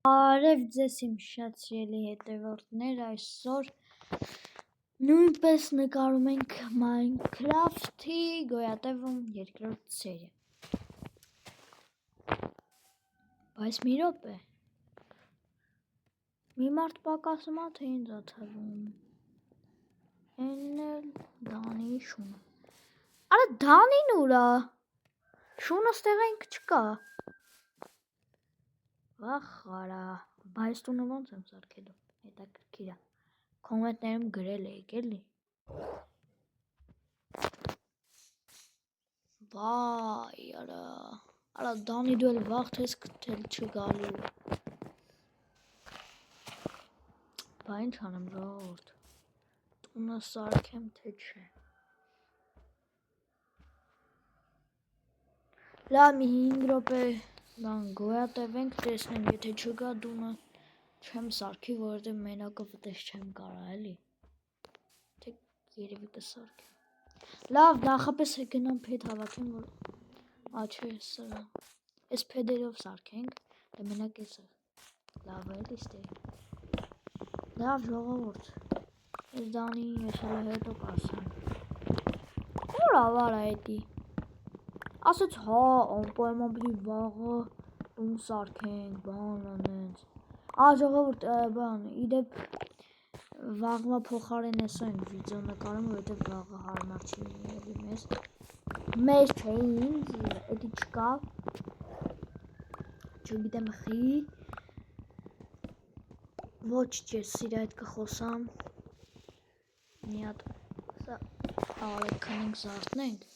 Արև ձեզ իմ շատ սիրելի հետևորդներ, այսօր նույնպես նկարում ենք Minecraft-ի գոյատևում երկրորդ սերիա։ Բայց մի րոպե, մի մարդ պակասում ա, թե ինձ ա թվում։ Էն էլ Դանի շունը։ Արա Դանին ուր ա։ Շունը ստեղ ենք չկա։ Վախ արա, բայց տունը ոնց եմ սարքելու, հետաքրքիր ա, կոմենտներում գրել էիք էլի։ Վայ արա Դանի դու էլ վաղ ես գտել չգալու։ Բա ինչ անեմ ժողովուրդ, տունը սարքեմ թե չէ։ Լավ մի 5 րոպե գոյատևենք, տեսնեմ, եթե չգա տունը չեմ սարքի, որովհետև մենակը վտես չեմ կարա էլի։ Թե երևի կսարքեմ։ Լավ, նախապես գնամ փեդ հավաքեմ, որ չէ, սրա։ Այս փեդերով սարքենք, դե մենակ էսը։ Լավ էլի ստե։ Լավ ժողովուրդ։ Ես Դանի եսել հետո կասեմ։ Ուր ավարա էդի։ Ասաց հա, անպայման պիտի վաղը տուն սարքենք, բան անենց։ Ժողովուրդ, բան, իդեպ վաղվա փոխարեն էսա ենք վիդեո նկարում, որովհետև վաղը հարմար չի լինի մեզ։ Մեզ չէ ինձ, էդի չկա։ Չգիտեմ խի։ Ոչ ջես սիրա հետ կխոսամ։ Մի հատ սա արեք քնենք զարթնենք։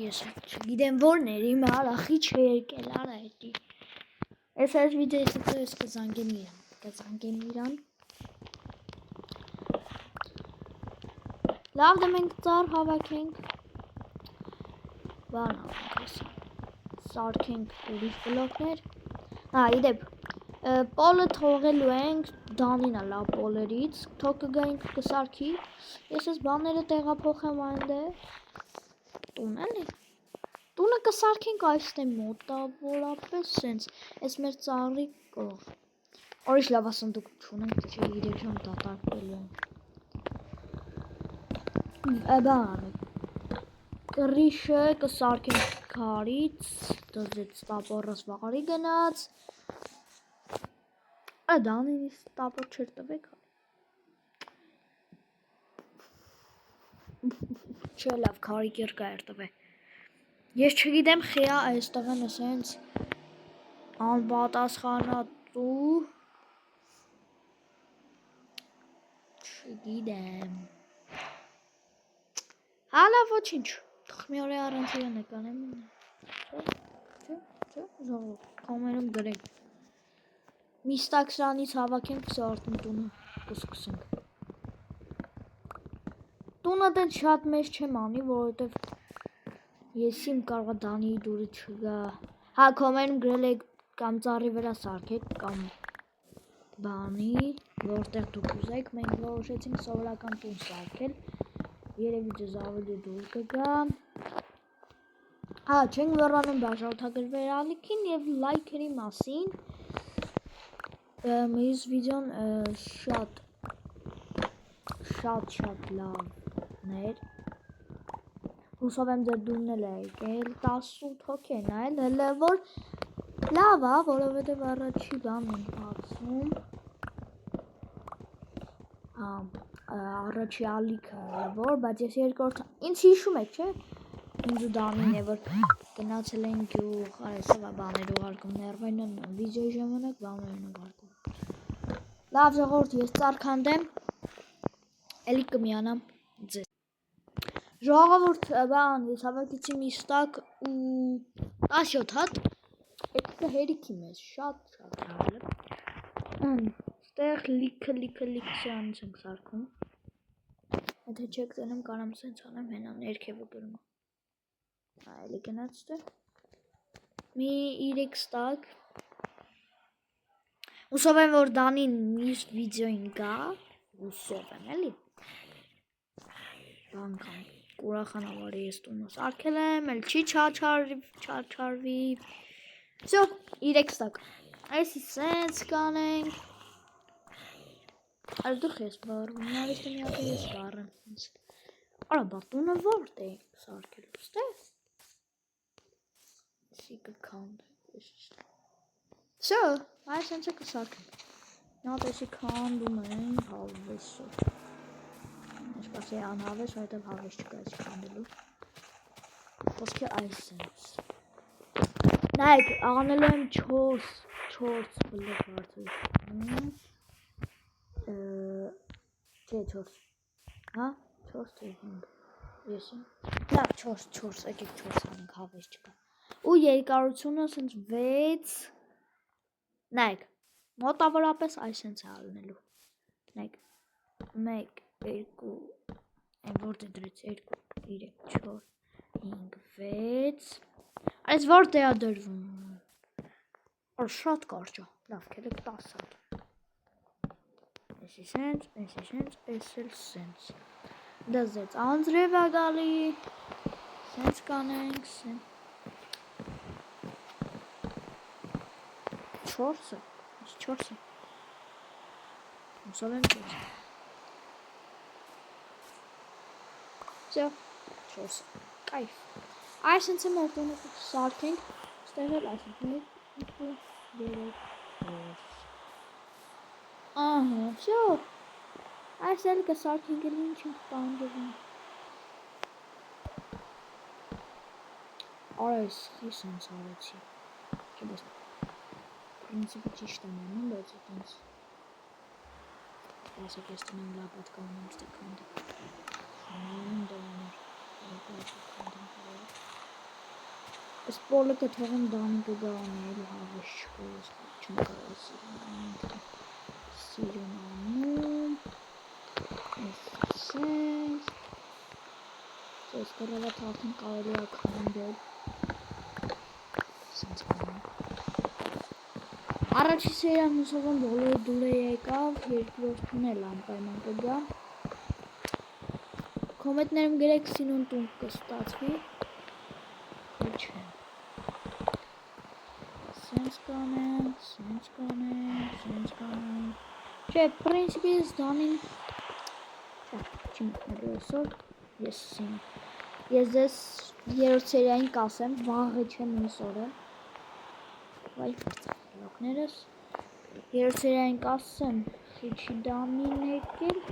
Ես չգիտեմ որն էր իմ արախի չերկել արա էդի։ Այս վիդեոից հետո ես կզանգեմ իրան։ Լավ դե մենք ծառ հավաքենք։ Բան հավաքենք։ Սարքենք ուրիշ բլոկներ։ Իդեպ պոլը թողելու ենք Դանին ալա պոլերից, թող կգայինք կսարքի։ Ես այս բաները տեղափոխեմ այնտեղ։ Տուն էլի։ Տունը կսարքենք այստեղ մոտավորապես սենց, այս մեր ծառի կող։ Օրիշ լավ ասնդուկ չունենք, չէ 3 ժամ դատարկվելու են։ Բան, կռիշը կսարքենք քարից, դզեց տապորս վաղարի գնաց։ Դանին տապոր չեր տվեք։ Չէ լավ քարի կերկա էր տվե։ Ես չգիտեմ խիա այստեղ են ասենց անպատասխանատու չգիտեմ։ Հալա ոչինչ մի օր առանց իրան նկանեմ չէ կոմերում գրեք միստակ սրանից հավաքենք սարդն տունը կսկսենք տունը դեն շատ մեծ չեմ անի որովհետև ես իմ կարողա Դանի դուրը չգա հա կոմերում գրել եք կամ ծառի վրա սարքեք կամ բանի որտեղ դուք ուզեք մենք որոշեցինք սովորական տուն սարքել երևի ձեզ ավելի դուր կգա չենք մոռանում բաժանորդագրվել ալիքին և լայքերի մասին մյուս վիդեոն շատ լավներ հուսով եմ ձեր դուրն էլ է եկել 18 հոգի են այլ հələ որ լավ է որովհետև առաջի բանն ենք բացում առաջի ալիքը որ բայց ես երկրորդ ինձ հիշում եք չէ ինձ ու Դանին է որ գնացել են գյուղ այսօր բաներ ուղարկում ներվային վիդեոյի ժամանակ բաներ են ուղարկում լավ ժողովուրդ ես ծառ քանդեմ էլի կմիանամ ձեզ ժողովուրդ բան ես հավաքեցի միստակ ու 17 հատ էդը հերիքի մեզ շատ ստեղ լիքը սրանից ենք սարքում եթե չեք տենում կարամ սենց անեմ հենա ներքևը գրում էլի գնաց դե մի 3 ստակ հուսով եմ որ Դանին մյուս վիդեոին գա հուսով եմ էլի բան կամ կուրախանա որ ես տունը սարքել եմ էլ չի չարչարվի всё 3 ստակ Այսի սենց կանենք։ Այլ դուք ես բարում, նավիստը մի հատ ես բարեմ սենց։ Արա բատունը որդ էինք սարկելու, ստես։ Եսի կքանդ, Շո, այ սենց է կսարկեմ։ Նատ եսի քանդում ենք հավեսով։ Ինչպես է անհավես, որտև հավես չկա եսի քանդելու։ Ոսկի այս սենց։ Նայք, աղանելու եմ 4 բլոկ արդուր։ Չէ 4, հա 4 թե 5, եսի, լավ 4, եկեք 4 անենք հավես չկա, ու երկարությունը սենց 6, նայք, մոտավորապես այս սենց է ալնելու, նայք, 1, 2, այն որդ է դրեց, 2, 3, 4, 5, 6, այս որդ է ադրվում, որ շատ կարճ է, լավ կերեք 10 հատ, եսի սենց, ես էլ սենց, դες ձեզ անձրև է գալի, սենց կանենք, սենց, 4-ը, ես 4-ը, ուսով եմ 4-ը, Всё, 4-ը, կայֆ, այս սենց եմ որդոնը սարքենք, ստեղել այս ենք, 1, 2, 3, 4, ահա, всё, այս էլ կսարքենք էլ ինչ ենք պանդվում, արա ես խի սենց արեցի, չէ բես, պրինցիպը ճիշտ եմ անում, բայց այտենց, ասեք ես տնեմ լավ պատկանում եմ ստեքանդը, նայում դրաներ, ես պոլիկը թողում դանիկը գան էլի հավես չկա, ես չեմ կարա սիրուն անում, ես սենց, ես կրավատ արդեն կարելի է քանդել, սենց կանեմ, առաջի սերիան հուսով եմ բոլորը դուլե եկավ, երկրորդն էլ անպայման կգա, կոմետներում գրեք սինուն տուն կստացվի, չէ, սենց կանենք, չէ, պրինցիպի ես դանին, չէ, չի մտնելու այսօր, ես ձեզ երորդ սերիային կասեմ, վաղը չեմ մյուս օրը, վայ լոկներս, երորդ սերիային կասեմ, խիչի դանին եկել,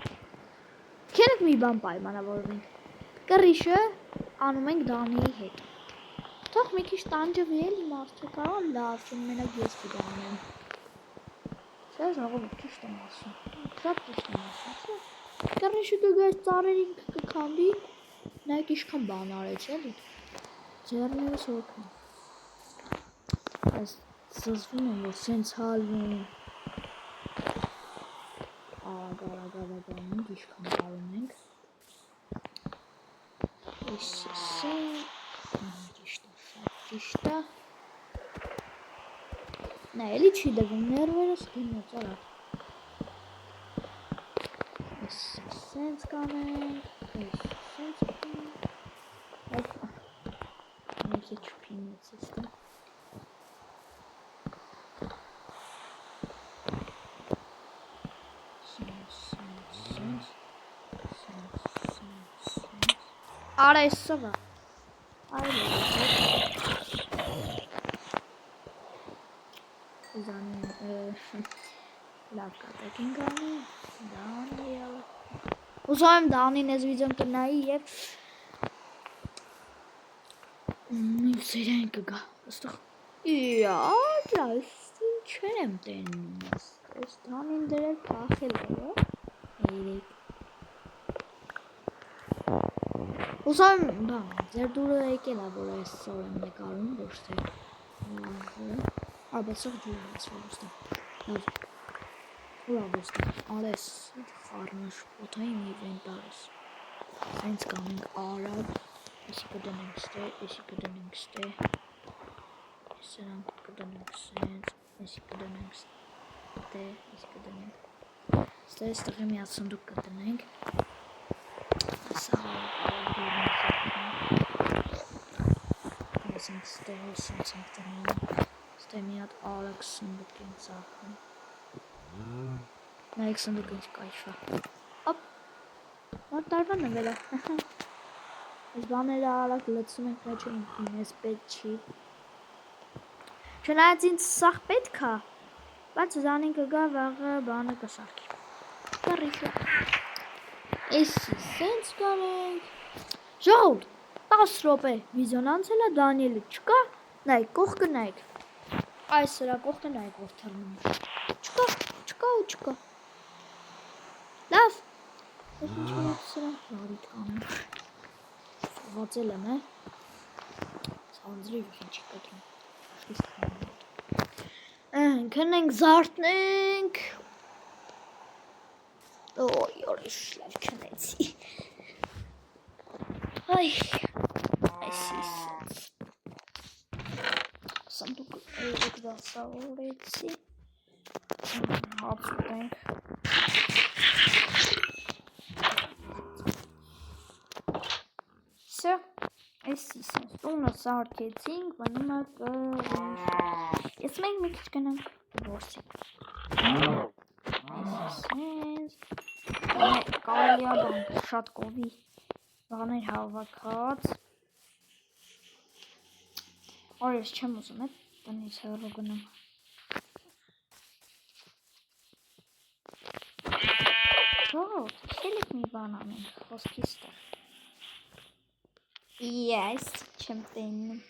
քերեք մի բան պայմանավորվենք, կռիշը անում ենք դանիի հետ, թող մի քիչ տանջվի էլի մարդը կարող լավ չեմ մենակ ես կդանեմ, չէ ժողովուրդ ճիշտ եմ ասում, շատ ճիշտ եմ ասում, կռիշը կգայց ծարերին կքանդի, նայք իշքան բան արեց էլի, ձեռներս հոգն, այս զզվում եմ, որ սենց հալվում, արագ իշքան կարում ենք, ես ճիշտ է, նա էլի չի դվում, ներվերս գնոց արավ, ես սենց կանենք, ես սենց կանենք, մի քիչ փինեցից դա, Արա ես սովա, այլ լավ կատեք ենք անի, դանիել, ուսով եմ դանին ես վիդեոն կնայի և մի սերիային կգա, ոստող, այս ինչ եմ տենում ես, ես դանին դրել պախել է, երեք, ուսով եմ, ձեր դուրը եկել է, որ այս սոր եմ նեկարում, ոչ թե լավը, բայց սող ջուրը հացվել ոստեղ, լավ, ուրա ոստեղ, արես, խարնաշ, պոթային իվենտար ես, սենց կանենք արագ, եսի կդնենք ստե, եսի կդնենք ստե, սրանք կդնենք սենց, եսի կդնենք ստե, եսի կդնենք ստե, ստեղի միատ սնդուկ կդնենք, սենց ստեղի սենց ենք դնում, Ստե մի հատ արագ սնդուկ են ծախում։ Նայեք սնդուկ ինձ կայֆա։ Հոպ։ Որ տարվա նվելա։ Այս բաները արագ լցում ենք մեջը ինձ պետք չի։ Չնայած ինձ սաղ պետք է, բայց զանին կգա վաղը բանը կսարքի։ Կարիշը։ Էսի սենց կարենք։ Ժողովուրդ, 10 րոպե վիդեոն անցել է, Դանիելը չկա, նայեք, կողքը նայեք։ Այս սրա կողքը նայեք, որ թռնում է։ Չկա ու չկա։ Լավ։ Ես ինչ որ սրա բարի տանում։ Սողացել եմ, Սանձրի ինչի կտրում։ Քնենք զարթնենք։ Ոյ, օրիշ լավ քնեցի։ Այ, այսի սենց։ Սանդուկ դասավորեցի։ Հաց ուտենք։ Սա, այսի սենց, տունը սարքեցինք, բնում է կրիշ։ Ես մենք մի քիչ գնանք որսի։ Այսի սենց, կարելի է բանք, շատ կովի բաներ հավաքած։ Որ ես չեմ ուզում է, տնից հեռու գնամ։ Ժողովուրդ, ելեք մի բան անենք, խոսքիս տեղ։ Ես չեմ տենում։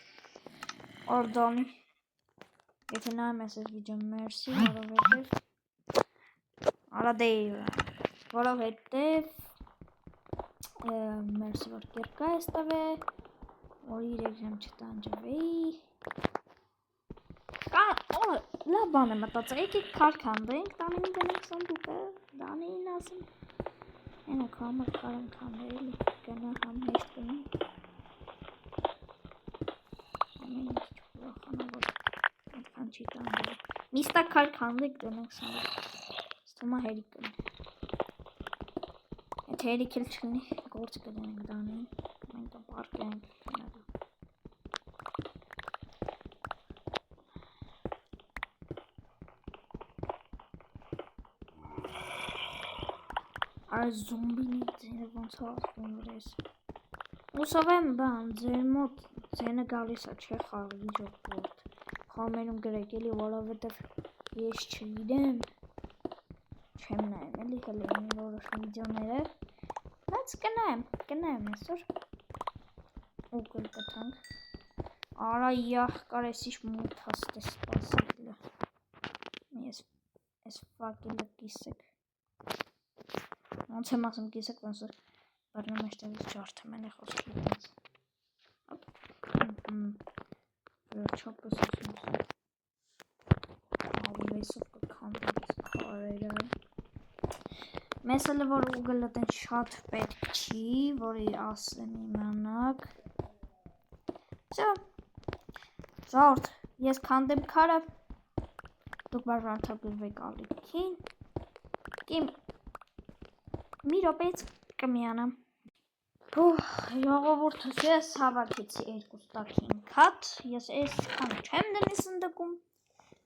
Արդանի։ Եթե նայում ես այս վիդեոն մերսի, որովհետև մերսի որ կերկա ես տվե, որ 3 ժամ չտանջվեի։ Լավ բան է մտածել, եկեք քարքանդենք, Դանին գնենք սանդուկը, Դանին ասում։ Ենա կամր կարան քանդել, գնա համ հեշտ գնա։ Ամեն ինչ ուրախանա, որ այդքան չի տանջել։ Միստա քարքանդենք գնենք սանդուկ, ստումա հերիք գնենք։ Եթե հերիք էլ չլինի, գործ կդենք Դանին, մենք պարկ ենք գնալու։ Այս զոմբինի ձենը ոնց հաղթում վրես։ Ուսով եմ բան, ձեր մոտ ձենը գալիս է չէ խաղի ժողովուրդ։ Խամերում գրեք էլի, որովհետև ես չգիտեմ։ Չեմ նայում, էլի կլինի որոշ վիդեոները։ Բայց կնայեմ այսօր։ Ու կլկտանք։ Արա յախկար ես ինչ մութ հաստ է սպասիլը։ Ես վակելը կիսեք։ Ոնց եմ ասում կիսեք, ոնց որ բռնում էշտեղից ջարդեմ են է խոսքի ոնց։ Վերջապես ասում։ Ավվեսով կքանդենք կարերը։ Մեզ հլը որ ուգլըտեն շատ պետք չի, որի ասեմ իմանակ։ Սա, ժողովուրդ, ես քանդեմ քարը, դուք բաժանորդագրվեք ալիքին, մի րոպեից կմիանամ։ Ժողովուրդս ես հավաքեցի 2 ստակին քաթ, ես այսքան չեմ դնի սնդուկում,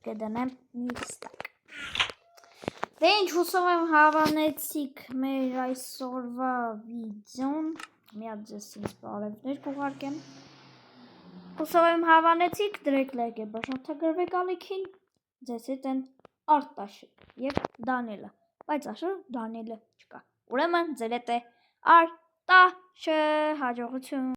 կդնեմ մի ստակ։ Դե ինչ հուսով եմ հավանեցիք մեր այսօրվա վիդեոն, մի հատ ձեզ ինձ բարևներ կուղարկեմ։ Հուսով եմ հավանեցիք, դրեք լայք եւ բաժանորդագրվեք ալիքին, ձեզ հետ են Արտաշը եւ Դանիելը, բայց այսօր Դանիելը չկա։ Ուրեմն ձեր հետ է Արտաշը, հաջողություն։